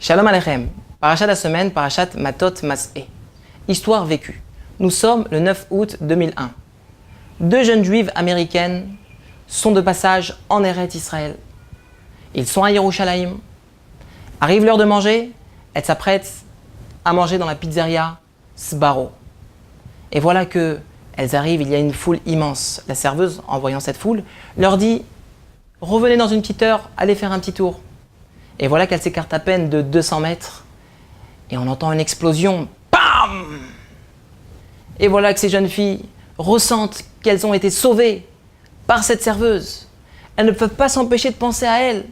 Shalom Aleichem, parachat de la semaine, parachat Matot Mas'eh. Histoire vécue. Nous sommes le 9 août 2001. Deux jeunes juives américaines sont de passage en Eretz Israël. Ils sont à Yerushalayim. Arrive l'heure de manger, elles s'apprêtent à manger dans la pizzeria Sbarro. Et voilà que elles arrivent, il y a une foule immense. La serveuse, en voyant cette foule, leur dit « Revenez dans une petite heure, allez faire un petit tour ». Et voilà qu'elle s'écarte à peine de 200 mètres et on entend une explosion. Bam! Et voilà que ces jeunes filles ressentent qu'elles ont été sauvées par cette serveuse. Elles ne peuvent pas s'empêcher de penser à elle.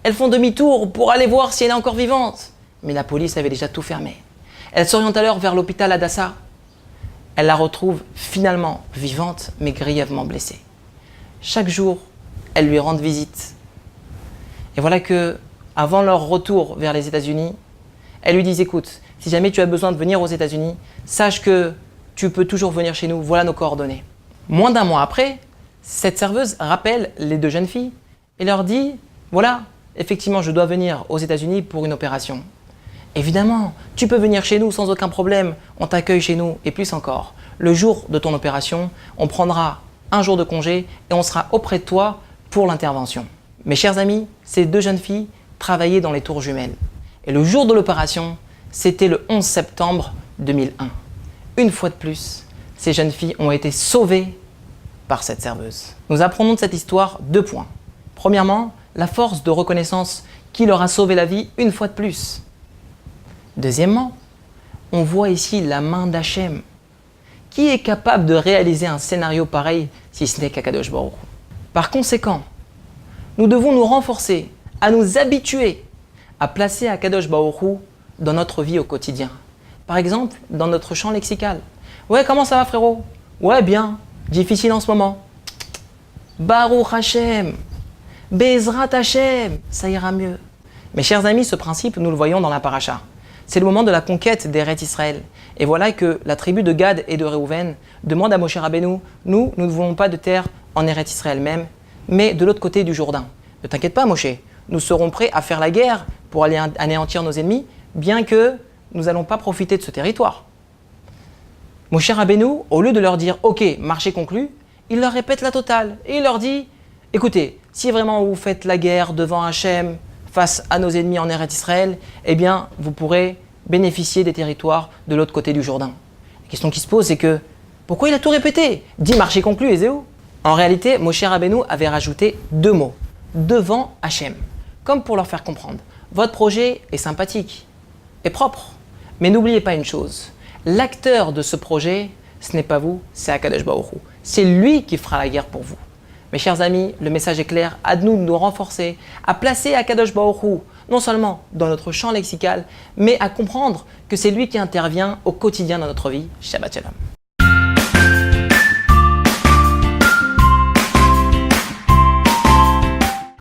Elles font demi-tour pour aller voir si elle est encore vivante. Mais la police avait déjà tout fermé. Elles s'orientent alors vers l'hôpital Hadassah. Elles la retrouvent finalement vivante mais grièvement blessée. Chaque jour, elles lui rendent visite. Et voilà que, avant leur retour vers les États-Unis, elles lui disent « Écoute, si jamais tu as besoin de venir aux États-Unis, sache que tu peux toujours venir chez nous, voilà nos coordonnées. » Moins d'un mois après, cette serveuse rappelle les deux jeunes filles et leur dit « Voilà, effectivement, je dois venir aux États-Unis pour une opération. Évidemment, tu peux venir chez nous sans aucun problème, on t'accueille chez nous et plus encore. Le jour de ton opération, on prendra un jour de congé et on sera auprès de toi pour l'intervention. » Mes chers amis, ces deux jeunes filles travaillaient dans les tours jumelles. Et le jour de l'opération, c'était le 11 septembre 2001. Une fois de plus, ces jeunes filles ont été sauvées par cette serveuse. Nous apprenons de cette histoire 2 points. Premièrement, la force de reconnaissance qui leur a sauvé la vie une fois de plus. Deuxièmement, on voit ici la main d'Hachem. Qui est capable de réaliser un scénario pareil si ce n'est qu'Akadosh Baruch Hu? Par conséquent, nous devons nous renforcer, à nous habituer à placer Akadosh Baruch Hu dans notre vie au quotidien. Par exemple, dans notre champ lexical. Ouais, comment ça va frérot? Ouais, bien. Difficile en ce moment. Baruch Hashem. Bezrat Hashem. Ça ira mieux. Mes chers amis, ce principe, nous le voyons dans la paracha. C'est le moment de la conquête d'Eretz Israël. Et voilà que la tribu de Gad et de Réhouven demande à Moshe Rabbeinu, nous ne voulons pas de terre en Eretz Israël même, mais de l'autre côté du Jourdain. Ne t'inquiète pas, Moshe, nous serons prêts à faire la guerre pour aller anéantir nos ennemis, bien que nous n'allons pas profiter de ce territoire. Moshe Rabbeinu, au lieu de leur dire « Ok, marché conclu », il leur répète la totale et il leur dit « Écoutez, si vraiment vous faites la guerre devant Hachem face à nos ennemis en Eretz Israël, eh bien, vous pourrez bénéficier des territoires de l'autre côté du Jourdain. » La question qui se pose, c'est que pourquoi il a tout répété? Dit marché conclu et zéro. En réalité, Moshe Rabbeinu avait rajouté 2 mots, devant Hachem, comme pour leur faire comprendre. Votre projet est sympathique, est propre, mais n'oubliez pas une chose, l'acteur de ce projet, ce n'est pas vous, c'est Akadosh Baruch Hu. C'est lui qui fera la guerre pour vous. Mes chers amis, le message est clair, à nous de nous renforcer, à placer Akadosh Baruch Hu, non seulement dans notre champ lexical, mais à comprendre que c'est lui qui intervient au quotidien dans notre vie. Shabbat Shalom.